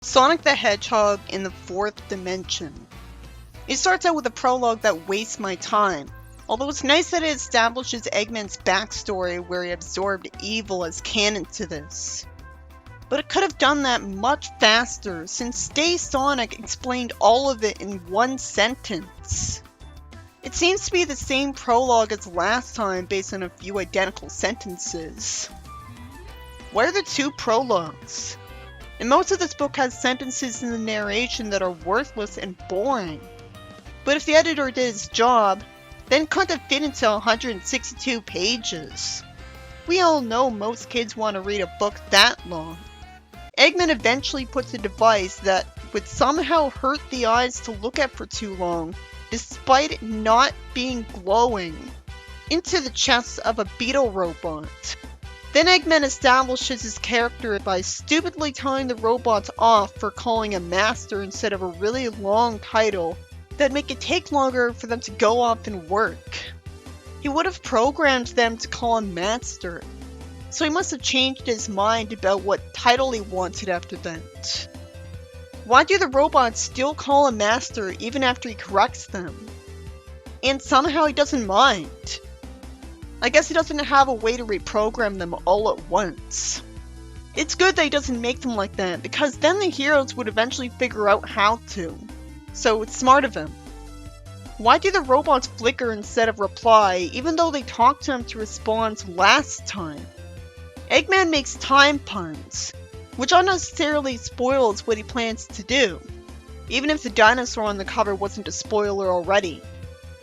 Sonic the Hedgehog in the Fourth Dimension. It starts out with a prologue that wastes my time, although it's nice that it establishes Eggman's backstory where he absorbed evil as canon to this. But it could have done that much faster, since Stay Sonic explained all of it in one sentence. It seems to be the same prologue as last time based on a few identical sentences. Why are there two prologues? And most of this book has sentences in the narration that are worthless and boring. But if the editor did his job, then it couldn't have fit into 162 pages. We all know most kids want to read a book that long. Eggman eventually puts a device that would somehow hurt the eyes to look at for too long, despite it not being glowing, into the chest of a beetle robot. Then Eggman establishes his character by stupidly telling the robots off for calling him Master instead of a really long title that'd make it take longer for them to go off and work. He would have programmed them to call him Master, so he must have changed his mind about what title he wanted after that. Why do the robots still call him Master even after he corrects them? And somehow he doesn't mind. I guess he doesn't have a way to reprogram them all at once. It's good that he doesn't make them like that, because then the heroes would eventually figure out how to. So it's smart of him. Why do the robots flicker instead of reply, even though they talked to him to respond last time? Eggman makes time puns, which unnecessarily spoils what he plans to do, even if the dinosaur on the cover wasn't a spoiler already.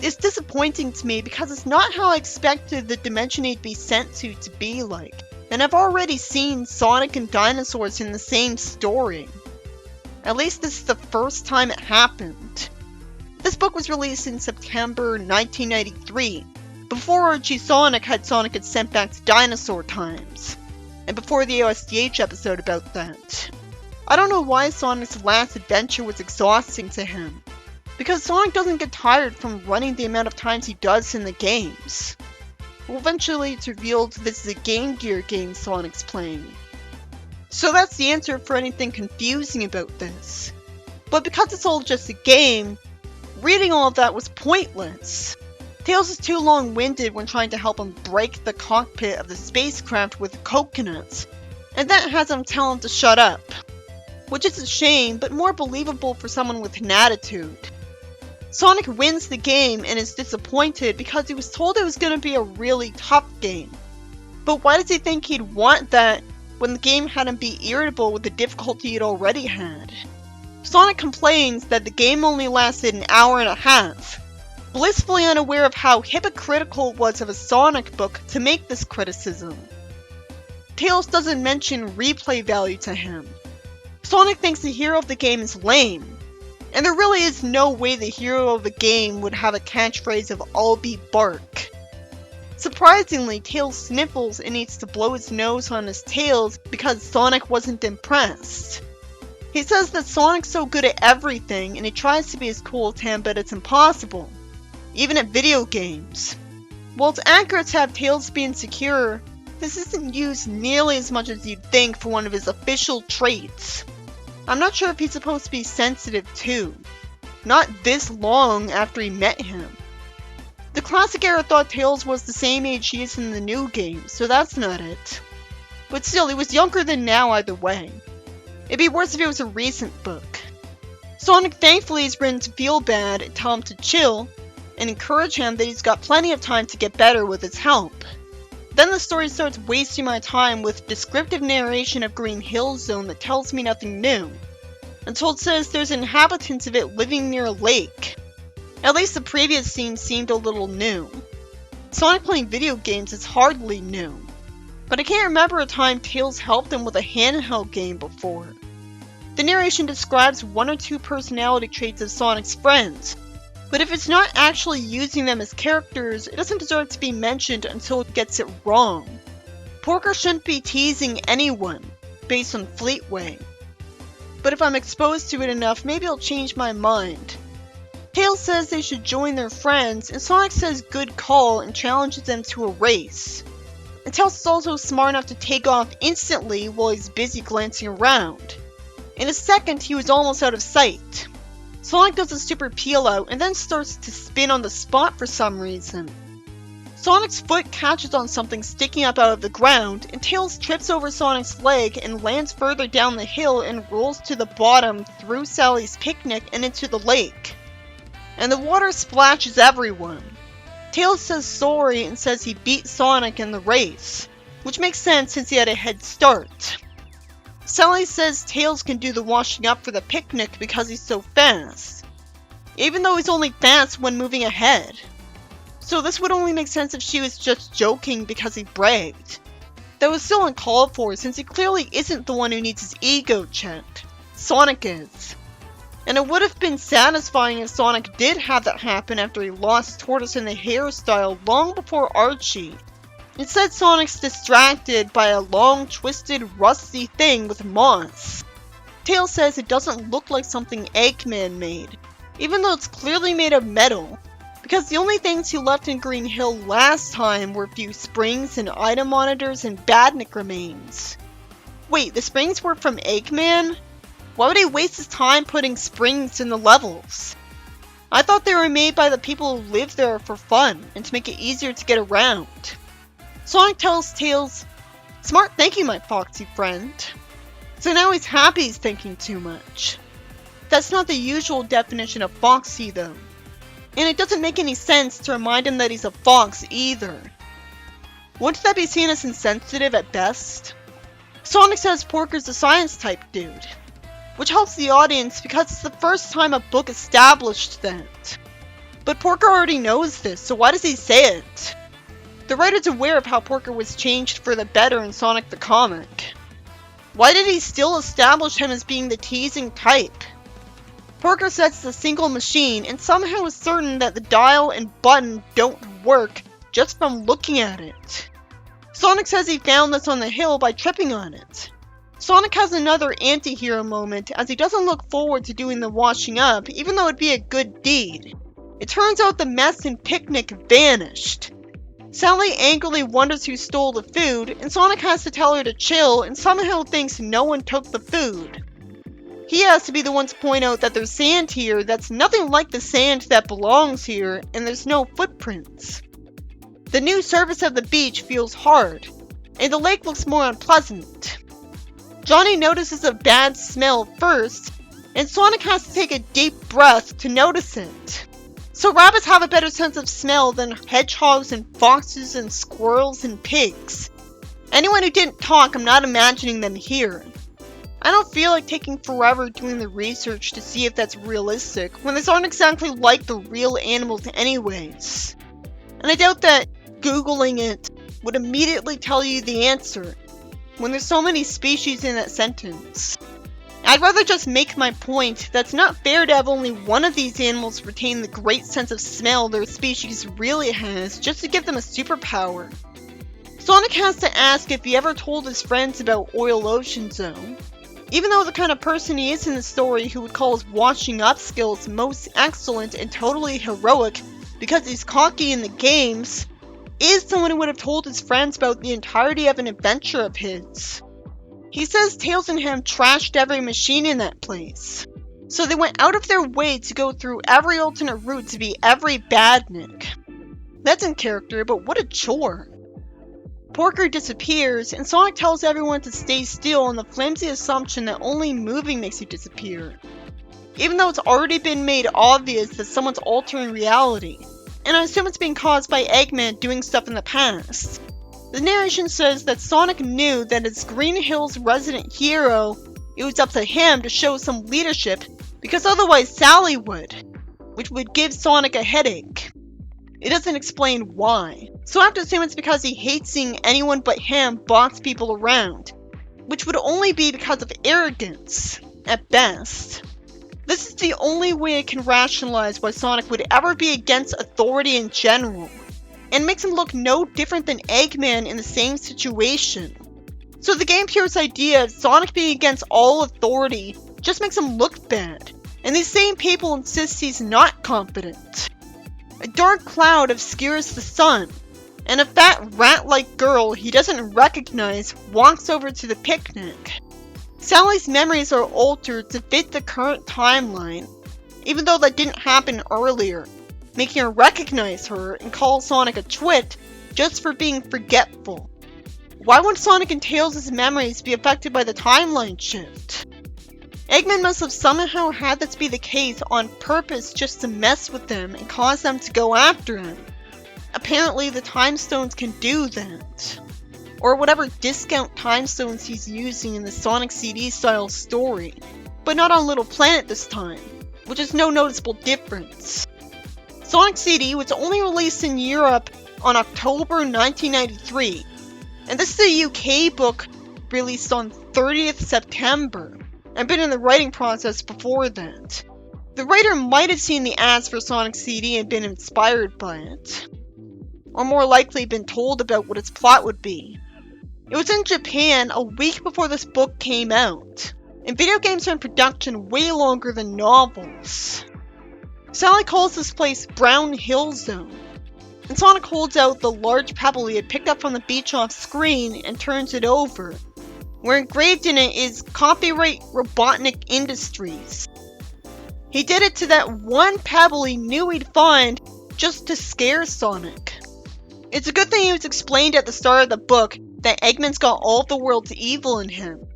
It's disappointing to me because it's not how I expected the dimension he'd be sent to be like, and I've already seen Sonic and dinosaurs in the same story. At least this is the first time it happened. This book was released in September 1993, before Archie Sonic had Sonic sent back to dinosaur times, and before the OSDH episode about that. I don't know why Sonic's last adventure was exhausting to him, because Sonic doesn't get tired from running the amount of times he does in the games. Well, eventually it's revealed this is a Game Gear game Sonic's playing. So that's the answer for anything confusing about this. But because it's all just a game, reading all of that was pointless. Tails is too long-winded when trying to help him break the cockpit of the spacecraft with coconuts, and that has him tell him to shut up. Which is a shame, but more believable for someone with an attitude. Sonic wins the game and is disappointed because he was told it was going to be a really tough game. But why does he think he'd want that when the game had him be irritable with the difficulty he'd already had? Sonic complains that the game only lasted an hour and a half, blissfully unaware of how hypocritical it was of a Sonic book to make this criticism. Tails doesn't mention replay value to him. Sonic thinks the hero of the game is lame, and there really is no way the hero of the game would have a catchphrase of "I'll be bark." Surprisingly, Tails sniffles and needs to blow his nose on his tails because Sonic wasn't impressed. He says that Sonic's so good at everything and he tries to be as cool as him, but it's impossible, even at video games. While it's accurate to have Tails be insecure, this isn't used nearly as much as you'd think for one of his official traits. I'm not sure if he's supposed to be sensitive too. Not this long after he met him. The classic era thought Tails was the same age he is in the new game, so that's not it. But still, he was younger than now either way. It'd be worse if it was a recent book. Sonic thankfully is written to feel bad and tell him to chill, and encourage him that he's got plenty of time to get better with his help. Then the story starts wasting my time with descriptive narration of Green Hill Zone that tells me nothing new, until it says there's inhabitants of it living near a lake. At least the previous scene seemed a little new. Sonic playing video games is hardly new, but I can't remember a time Tails helped him with a handheld game before. The narration describes one or two personality traits of Sonic's friends, but if it's not actually using them as characters, it doesn't deserve to be mentioned until it gets it wrong. Porker shouldn't be teasing anyone, based on Fleetway. But if I'm exposed to it enough, maybe I'll change my mind. Tails says they should join their friends, and Sonic says good call and challenges them to a race. And Tails is also smart enough to take off instantly while he's busy glancing around. In a second, he was almost out of sight. Sonic does a super peel out and then starts to spin on the spot for some reason. Sonic's foot catches on something sticking up out of the ground, and Tails trips over Sonic's leg and lands further down the hill and rolls to the bottom through Sally's picnic and into the lake. And the water splashes everyone. Tails says sorry and says he beat Sonic in the race, which makes sense since he had a head start. Sally says Tails can do the washing up for the picnic because he's so fast, even though he's only fast when moving ahead. So this would only make sense if she was just joking because he bragged. That was still uncalled for since he clearly isn't the one who needs his ego checked. Sonic is. And it would have been satisfying if Sonic did have that happen after he lost Tortoise in the hairstyle long before Archie. Instead, Sonic's distracted by a long, twisted, rusty thing with moss. Tails says it doesn't look like something Eggman made, even though it's clearly made of metal, because the only things he left in Green Hill last time were a few springs and item monitors and Badnik remains. Wait, the springs were from Eggman? Why would he waste his time putting springs in the levels? I thought they were made by the people who live there for fun and to make it easier to get around. Sonic tells Tails, "Smart thinking, my foxy friend." So now he's happy he's thinking too much. That's not the usual definition of foxy though. And it doesn't make any sense to remind him that he's a fox either. Wouldn't that be seen as insensitive at best? Sonic says Porker's a science type dude, which helps the audience because it's the first time a book established that. But Porker already knows this, so why does he say it? The writer's aware of how Porker was changed for the better in Sonic the Comic. Why did he still establish him as being the teasing type? Porker says it's a single machine and somehow is certain that the dial and button don't work just from looking at it. Sonic says he found this on the hill by tripping on it. Sonic has another anti-hero moment as he doesn't look forward to doing the washing up even though it'd be a good deed. It turns out the mess and picnic vanished. Sally angrily wonders who stole the food, and Sonic has to tell her to chill and somehow thinks no one took the food. He has to be the one to point out that there's sand here that's nothing like the sand that belongs here, and there's no footprints. The new surface of the beach feels hard, and the lake looks more unpleasant. Johnny notices a bad smell first, and Sonic has to take a deep breath to notice it. So rabbits have a better sense of smell than hedgehogs and foxes and squirrels and pigs. Anyone who didn't talk, I'm not imagining them here. I don't feel like taking forever doing the research to see if that's realistic, when these aren't exactly like the real animals anyways. And I doubt that Googling it would immediately tell you the answer, when there's so many species in that sentence. I'd rather just make my point that it's not fair to have only one of these animals retain the great sense of smell their species really has just to give them a superpower. Sonic has to ask if he ever told his friends about Oil Ocean Zone. Even though the kind of person he is in the story who would call his washing up skills most excellent and totally heroic because he's cocky in the games, is someone who would have told his friends about the entirety of an adventure of his. He says Tails and him trashed every machine in that place. So they went out of their way to go through every alternate route to be every badnik. That's in character, but what a chore. Porker disappears, and Sonic tells everyone to stay still on the flimsy assumption that only moving makes you disappear. Even though it's already been made obvious that someone's altering reality. And I assume it's being caused by Eggman doing stuff in the past. The narration says that Sonic knew that as Green Hill's resident hero, it was up to him to show some leadership, because otherwise Sally would, which would give Sonic a headache. It doesn't explain why, so I have to assume it's because he hates seeing anyone but him boss people around, which would only be because of arrogance, at best. This is the only way I can rationalize why Sonic would ever be against authority in general, and makes him look no different than Eggman in the same situation. So the Game Theorist's idea of Sonic being against all authority just makes him look bad, and these same people insist he's not competent. A dark cloud obscures the sun, and a fat rat-like girl he doesn't recognize walks over to the picnic. Sally's memories are altered to fit the current timeline, even though that didn't happen earlier, making her recognize her and call Sonic a twit just for being forgetful. Why would Sonic and Tails' memories be affected by the timeline shift? Eggman must have somehow had this be the case on purpose just to mess with them and cause them to go after him. Apparently the time stones can do that. Or whatever discount time stones he's using in the Sonic CD style story, but not on Little Planet this time, which is no noticeable difference. Sonic CD was only released in Europe on October 1993, and this is a UK book released on 30th September, and been in the writing process before that. The writer might have seen the ads for Sonic CD and been inspired by it, or more likely been told about what its plot would be. It was in Japan a week before this book came out, and video games are in production way longer than novels. Sally calls this place Brown Hill Zone, and Sonic holds out the large pebble he had picked up from the beach off screen and turns it over, where engraved in it is Copyright Robotnik Industries. He did it to that one pebble he knew he'd find just to scare Sonic. It's a good thing it was explained at the start of the book that Eggman's got all the world's evil in him,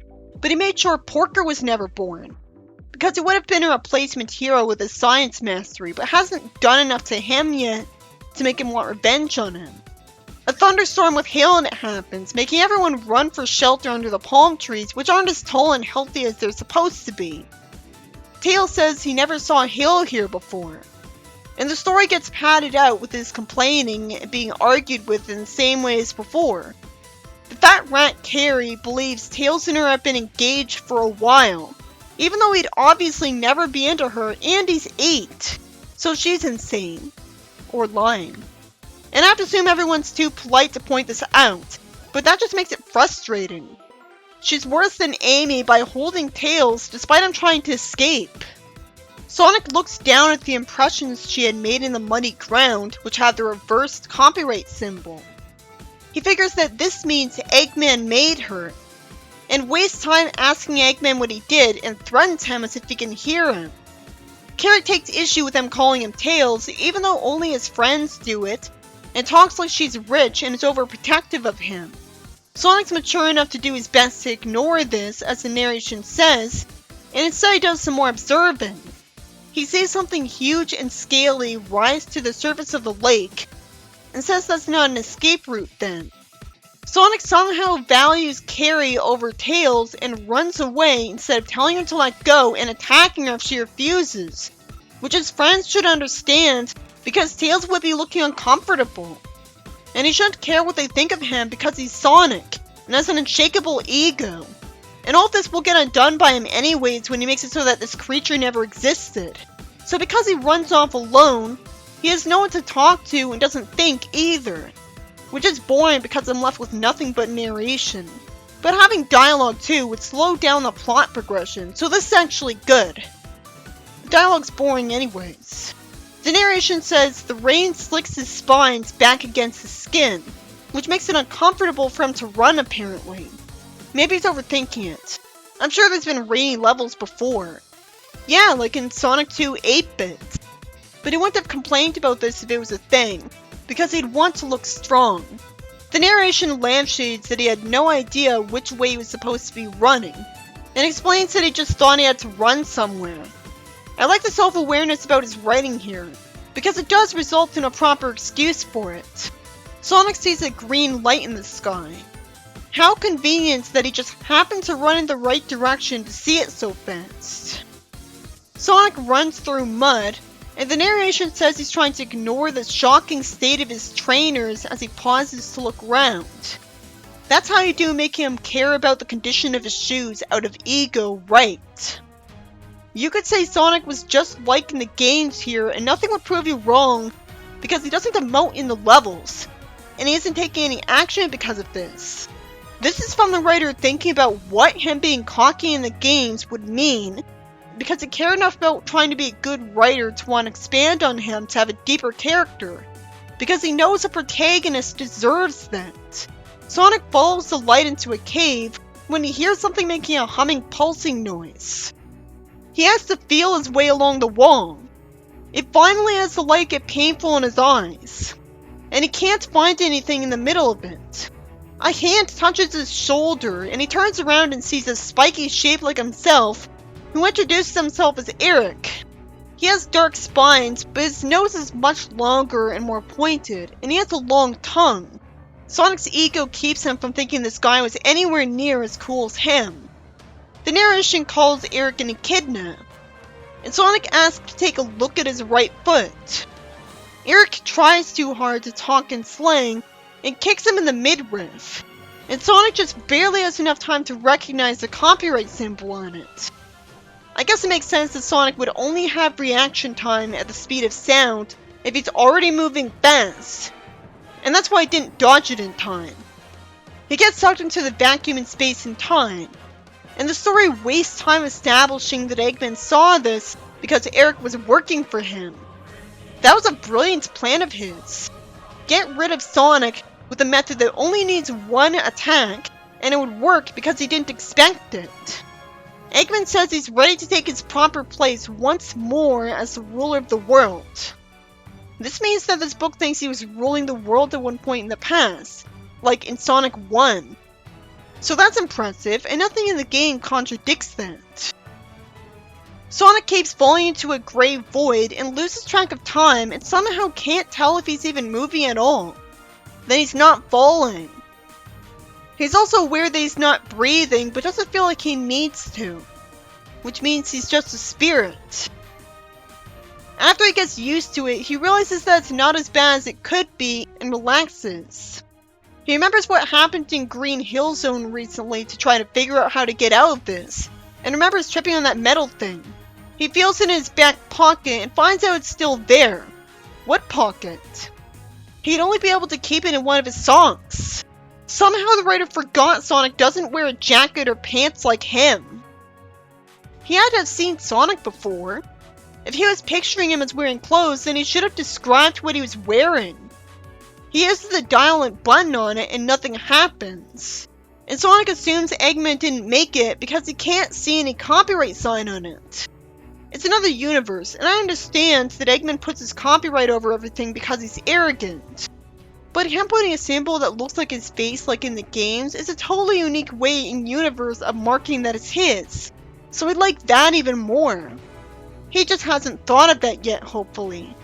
but he made sure Porker was never born, because he would have been a replacement hero with his science mastery, but hasn't done enough to him yet to make him want revenge on him. A thunderstorm with hail in it happens, making everyone run for shelter under the palm trees, which aren't as tall and healthy as they're supposed to be. Tails says he never saw hail here before, and the story gets padded out with his complaining and being argued with in the same way as before. The fat rat Carrie believes Tails and her have been engaged for a while, even though he'd obviously never be into her and he's 8, so she's insane. Or lying. And I have to assume everyone's too polite to point this out, but that just makes it frustrating. She's worse than Amy by holding Tails despite him trying to escape. Sonic looks down at the impressions she had made in the muddy ground, which had the reversed copyright symbol. He figures that this means Eggman made her, and wastes time asking Eggman what he did and threatens him as if he can hear him. Carrot takes issue with him calling him Tails, even though only his friends do it, and talks like she's rich and is overprotective of him. Sonic's mature enough to do his best to ignore this, as the narration says, and instead he does some more observing. He sees something huge and scaly rise to the surface of the lake, and says that's not an escape route then. Sonic somehow values Carrie over Tails and runs away instead of telling her to let go and attacking her if she refuses, which his friends should understand because Tails would be looking uncomfortable. And he shouldn't care what they think of him because he's Sonic and has an unshakable ego. And all this will get undone by him anyways when he makes it so that this creature never existed. So because he runs off alone, he has no one to talk to and doesn't think either. Which is boring because I'm left with nothing but narration. But having dialogue too would slow down the plot progression, so this is actually good. The dialogue's boring anyways. The narration says the rain slicks his spines back against his skin, which makes it uncomfortable for him to run apparently. Maybe he's overthinking it. I'm sure there's been rainy levels before. Yeah, like in Sonic 2 8-bit. But he wouldn't have complained about this if it was a thing, because he'd want to look strong. The narration lampshades that he had no idea which way he was supposed to be running, and explains that he just thought he had to run somewhere. I like the self-awareness about his writing here, because it does result in a proper excuse for it. Sonic sees a green light in the sky. How convenient that he just happened to run in the right direction to see it so fast. Sonic runs through mud, and the narration says he's trying to ignore the shocking state of his trainers as he pauses to look around. That's how you do make him care about the condition of his shoes out of ego, right? You could say Sonic was just like in the games here and nothing would prove you wrong because he doesn't emote in the levels, and he isn't taking any action because of this. This is from the writer thinking about what him being cocky in the games would mean, because he cared enough about trying to be a good writer to want to expand on him to have a deeper character, because he knows a protagonist deserves that. Sonic follows the light into a cave, when he hears something making a humming, pulsing noise. He has to feel his way along the wall. It finally has the light get painful in his eyes, and he can't find anything in the middle of it. A hand touches his shoulder, and he turns around and sees a spiky shape like himself, who introduces himself as Eric. He has dark spines, but his nose is much longer and more pointed, and he has a long tongue. Sonic's ego keeps him from thinking this guy was anywhere near as cool as him. The narration calls Eric an echidna, and Sonic asks to take a look at his right foot. Eric tries too hard to talk in slang and kicks him in the midriff, and Sonic just barely has enough time to recognize the copyright symbol on it. I guess it makes sense that Sonic would only have reaction time at the speed of sound if he's already moving fast, and that's why he didn't dodge it in time. He gets sucked into the vacuum in space and time, and the story wastes time establishing that Eggman saw this because Eric was working for him. That was a brilliant plan of his. Get rid of Sonic with a method that only needs one attack, and it would work because he didn't expect it. Eggman says he's ready to take his proper place once more as the ruler of the world. This means that this book thinks he was ruling the world at one point in the past, like in Sonic 1. So that's impressive, and nothing in the game contradicts that. Sonic keeps falling into a gray void and loses track of time and somehow can't tell if he's even moving at all. Then he's not falling. He's also aware that he's not breathing, but doesn't feel like he needs to, which means he's just a spirit. After he gets used to it, he realizes that it's not as bad as it could be and relaxes. He remembers what happened in Green Hill Zone recently to try to figure out how to get out of this, and remembers tripping on that metal thing. He feels it in his back pocket and finds out it's still there. What pocket? He'd only be able to keep it in one of his socks. Somehow the writer forgot Sonic doesn't wear a jacket or pants like him. He had to have seen Sonic before. If he was picturing him as wearing clothes, then he should have described what he was wearing. He uses the dial and button on it and nothing happens. And Sonic assumes Eggman didn't make it because he can't see any copyright sign on it. It's another universe, and I understand that Eggman puts his copyright over everything because he's arrogant. But him putting a symbol that looks like his face like in the games is a totally unique way in universe of marking that it's his. So I'd like that even more. He just hasn't thought of that yet, hopefully.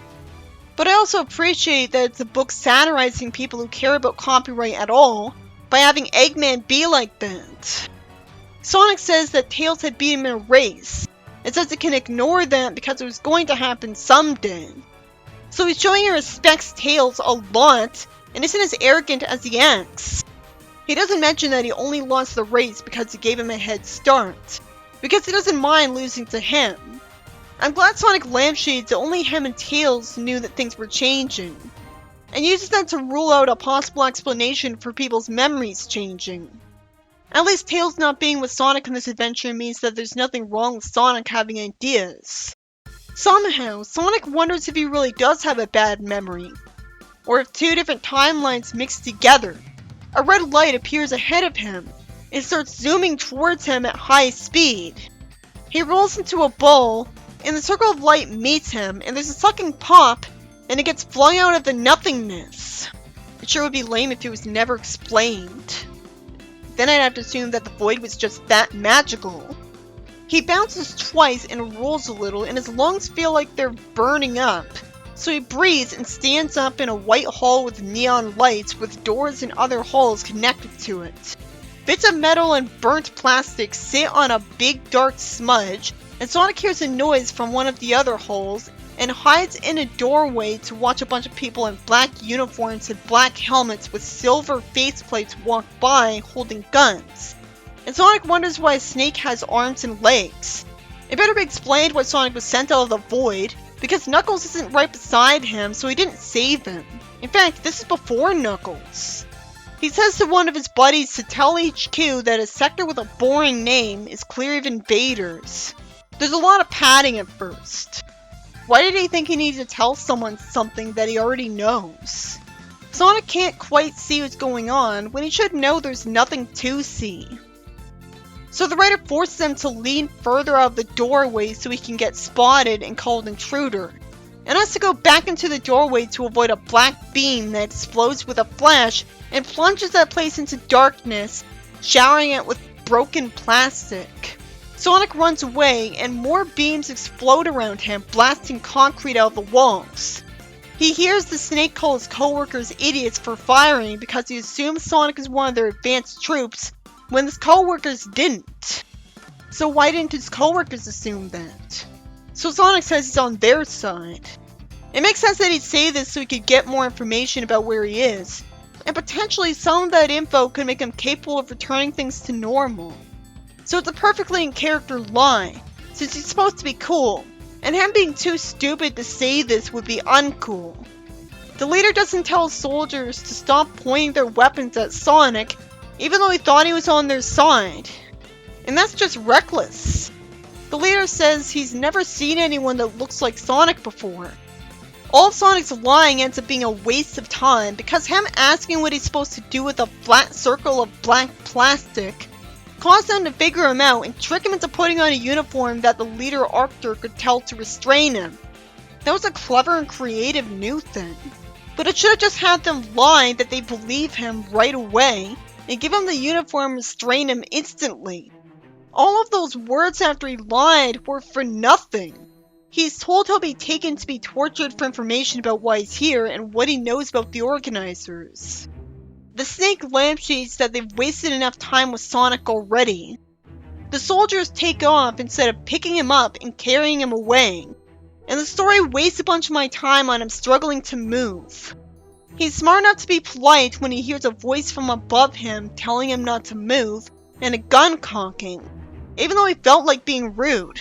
But I also appreciate that it's a book satirizing people who care about copyright at all by having Eggman be like that. Sonic says that Tails had beat him in a race, and says it can ignore that because it was going to happen someday. So he's showing he respects Tails a lot, and isn't as arrogant as he acts. He doesn't mention that he only lost the race because he gave him a head start, because he doesn't mind losing to him. I'm glad Sonic lampshades that only him and Tails knew that things were changing, and uses that to rule out a possible explanation for people's memories changing. At least Tails not being with Sonic in this adventure means that there's nothing wrong with Sonic having ideas. Somehow, Sonic wonders if he really does have a bad memory, or if two different timelines mixed together. A red light appears ahead of him, and starts zooming towards him at high speed. He rolls into a ball, and the circle of light meets him, and there's a sucking pop, and it gets flung out of the nothingness. It sure would be lame if it was never explained. Then I'd have to assume that the void was just that magical. He bounces twice and rolls a little, and his lungs feel like they're burning up. So he breathes and stands up in a white hall with neon lights with doors and other halls connected to it. Bits of metal and burnt plastic sit on a big dark smudge, and Sonic hears a noise from one of the other halls and hides in a doorway to watch a bunch of people in black uniforms and black helmets with silver faceplates walk by holding guns. And Sonic wonders why Snake has arms and legs. It better be explained why Sonic was sent out of the void, because Knuckles isn't right beside him, so he didn't save him. In fact, this is before Knuckles. He says to one of his buddies to tell HQ that a sector with a boring name is clear of invaders. There's a lot of padding at first. Why did he think he needed to tell someone something that he already knows? Sonic can't quite see what's going on when he should know there's nothing to see. So the writer forces him to lean further out of the doorway so he can get spotted and called intruder, and has to go back into the doorway to avoid a black beam that explodes with a flash and plunges that place into darkness, showering it with broken plastic. Sonic runs away and more beams explode around him, blasting concrete out of the walls. He hears the Snake call his co-workers idiots for firing because he assumes Sonic is one of their advanced troops when his co-workers didn't. So why didn't his co-workers assume that? So Sonic says he's on their side. It makes sense that he'd say this so he could get more information about where he is, and potentially some of that info could make him capable of returning things to normal. So it's a perfectly in character lie, since he's supposed to be cool, and him being too stupid to say this would be uncool. The leader doesn't tell his soldiers to stop pointing their weapons at Sonic, even though he thought he was on their side. And that's just reckless. The leader says he's never seen anyone that looks like Sonic before. All of Sonic's lying ends up being a waste of time because him asking what he's supposed to do with a flat circle of black plastic caused them to figure him out and trick him into putting on a uniform that the leader Arctor could tell to restrain him. That was a clever and creative new thing. But it should have just had them lie that they believe him right away and give him the uniform and restrain him instantly. All of those words after he lied were for nothing. He's told he'll be taken to be tortured for information about why he's here and what he knows about the organizers. The Snake lampshades that they've wasted enough time with Sonic already. The soldiers take off instead of picking him up and carrying him away. And the story wastes a bunch of my time on him struggling to move. He's smart enough to be polite when he hears a voice from above him telling him not to move, and a gun cocking, even though he felt like being rude.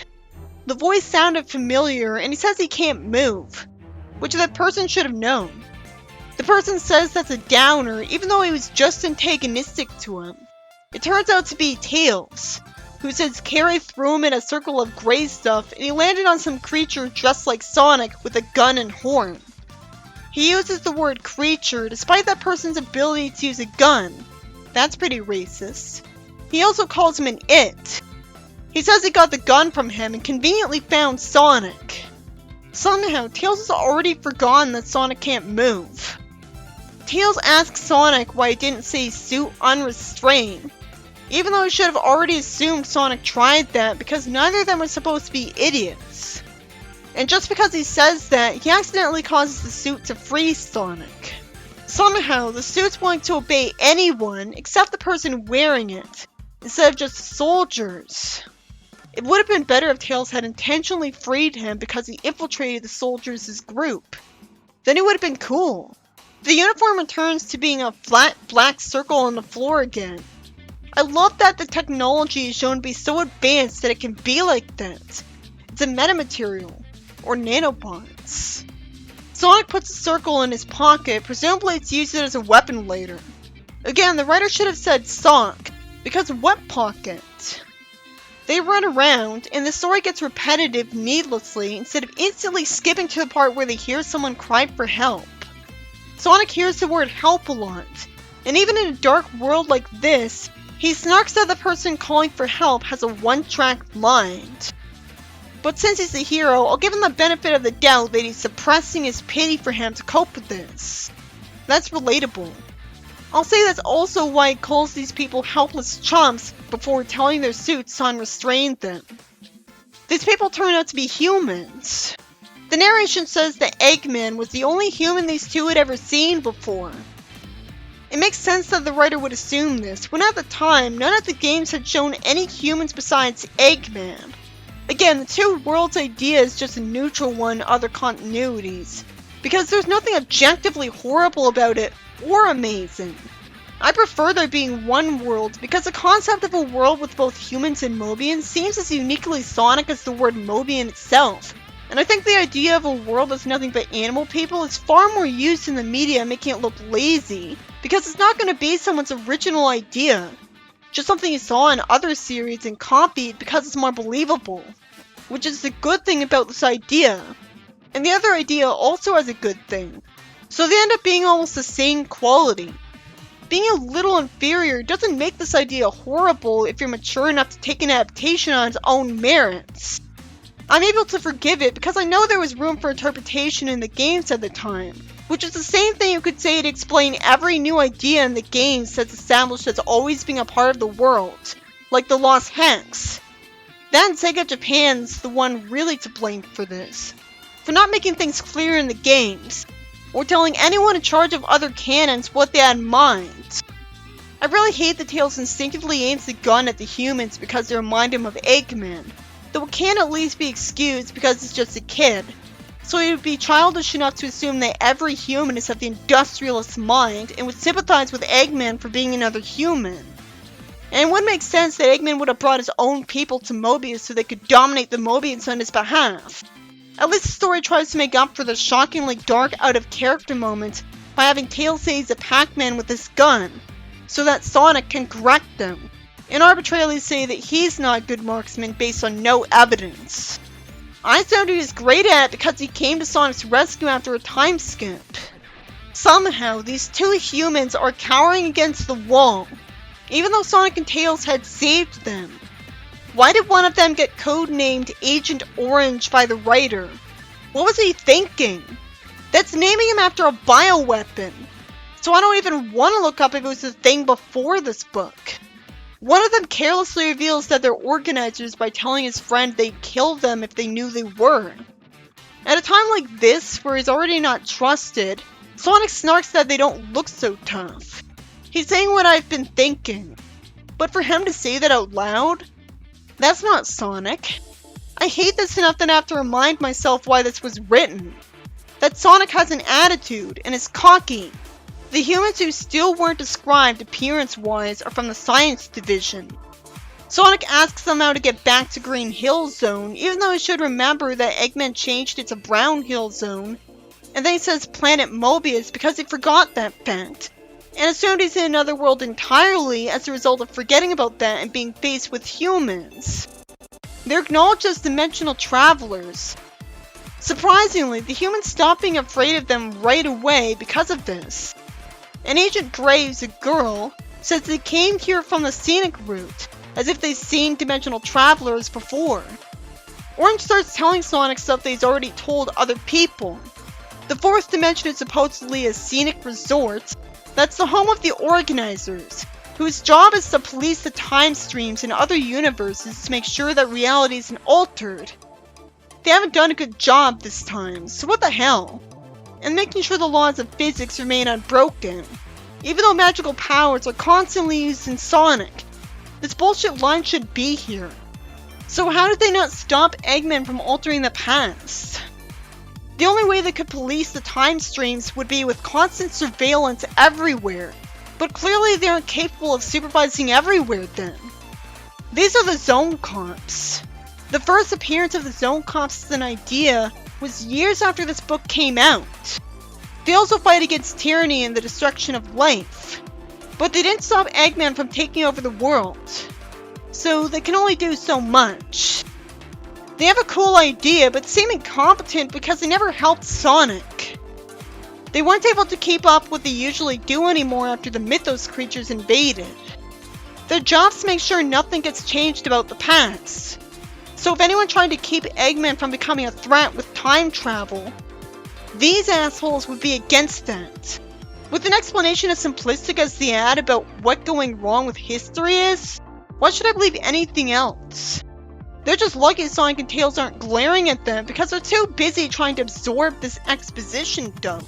The voice sounded familiar, and he says he can't move, which that person should have known. The person says that's a downer, even though he was just antagonistic to him. It turns out to be Tails, who says Carrie threw him in a circle of gray stuff, and he landed on some creature dressed like Sonic with a gun and horn. He uses the word creature despite that person's ability to use a gun. That's pretty racist. He also calls him an it. He says he got the gun from him and conveniently found Sonic. Somehow, Tails has already forgotten that Sonic can't move. Tails asks Sonic why he didn't say suit unrestrained, even though he should have already assumed Sonic tried that because neither of them are supposed to be idiots. And just because he says that, he accidentally causes the suit to freeze Sonic. Somehow, the suit's willing to obey anyone except the person wearing it, instead of just soldiers. It would have been better if Tails had intentionally freed him because he infiltrated the soldiers' group. Then it would have been cool. The uniform returns to being a flat black circle on the floor again. I love that the technology is shown to be so advanced that it can be like that. It's a metamaterial, or nanobots. Sonic puts a circle in his pocket, presumably to use it as a weapon later. Again, the writer should have said sock, because what pocket? They run around, and the story gets repetitive needlessly instead of instantly skipping to the part where they hear someone cry for help. Sonic hears the word help a lot, and even in a dark world like this, he snarks that the person calling for help has a one-track mind. But since he's a hero, I'll give him the benefit of the doubt that he's suppressing his pity for him to cope with this. That's relatable. I'll say that's also why he calls these people helpless chumps before telling their suits to unrestrain them. These people turn out to be humans. The narration says that Eggman was the only human these two had ever seen before. It makes sense that the writer would assume this, when at the time, none of the games had shown any humans besides Eggman. Again, the two worlds idea is just a neutral one to other continuities, because there's nothing objectively horrible about it, or amazing. I prefer there being one world, because the concept of a world with both humans and Mobians seems as uniquely Sonic as the word Mobian itself, and I think the idea of a world that's nothing but animal people is far more used in the media, making it look lazy, because it's not going to be someone's original idea, just something you saw in other series and copied because it's more believable, which is the good thing about this idea. And the other idea also has a good thing, so they end up being almost the same quality. Being a little inferior doesn't make this idea horrible if you're mature enough to take an adaptation on its own merits. I'm able to forgive it because I know there was room for interpretation in the games at the time, which is the same thing you could say to explain every new idea in the games that's established as always being a part of the world, like the Lost Hex. Then Sega Japan's the one really to blame for this, for not making things clear in the games, or telling anyone in charge of other canons what they had in mind. I really hate that Tails instinctively aims the gun at the humans because they remind him of Eggman, though it can at least be excused because he's just a kid, so he would be childish enough to assume that every human is of the industrialist mind and would sympathize with Eggman for being another human. And it would make sense that Eggman would have brought his own people to Mobius so they could dominate the Mobians on his behalf. At least the story tries to make up for the shockingly dark out-of-character moment by having Tails say he's a Pac-Man with his gun, so that Sonic can correct them, and arbitrarily say that he's not a good marksman based on no evidence. I found he was great at it because he came to Sonic's rescue after a time skip. Somehow, these two humans are cowering against the wall, even though Sonic and Tails had saved them. Why did one of them get codenamed Agent Orange by the writer? What was he thinking? That's naming him after a bioweapon, so I don't even want to look up if it was a thing before this book. One of them carelessly reveals that they're organizers by telling his friend they'd kill them if they knew they were. At a time like this, where he's already not trusted, Sonic snarks that they don't look so tough. He's saying what I've been thinking, but for him to say that out loud? That's not Sonic. I hate this enough that I have to remind myself why this was written. That Sonic has an attitude and is cocky. The humans who still weren't described appearance-wise are from the Science Division. Sonic asks them how to get back to Green Hill Zone, even though he should remember that Eggman changed it to Brown Hill Zone, and then he says Planet Mobius because he forgot that fact, and assumed he's in another world entirely as a result of forgetting about that and being faced with humans. They're acknowledged as dimensional travelers. Surprisingly, the humans stop being afraid of them right away because of this. And Agent Graves, a girl, says they came here from the scenic route, as if they've seen dimensional travelers before. Orange starts telling Sonic stuff that he's already told other people. The fourth dimension is supposedly a scenic resort that's the home of the organizers, whose job is to police the time streams in other universes to make sure that reality isn't altered. They haven't done a good job this time, so what the hell? And making sure the laws of physics remain unbroken, even though magical powers are constantly used in Sonic. This bullshit line should be here. So how did they not stop Eggman from altering the past? The only way they could police the time streams would be with constant surveillance everywhere, but clearly they aren't capable of supervising everywhere then. These are the Zone Cops. The first appearance of the Zone Cops as an idea was years after this book came out. They also fight against tyranny and the destruction of life, but they didn't stop Eggman from taking over the world, so they can only do so much. They have a cool idea, but seem incompetent because they never helped Sonic. They weren't able to keep up what they usually do anymore after the Mythos creatures invaded. Their job's to make sure nothing gets changed about the past. So if anyone tried to keep Eggman from becoming a threat with time travel, these assholes would be against that. With an explanation as simplistic as the ad about what going wrong with history is, why should I believe anything else? They're just lucky Sonic and Tails aren't glaring at them because they're too busy trying to absorb this exposition dump.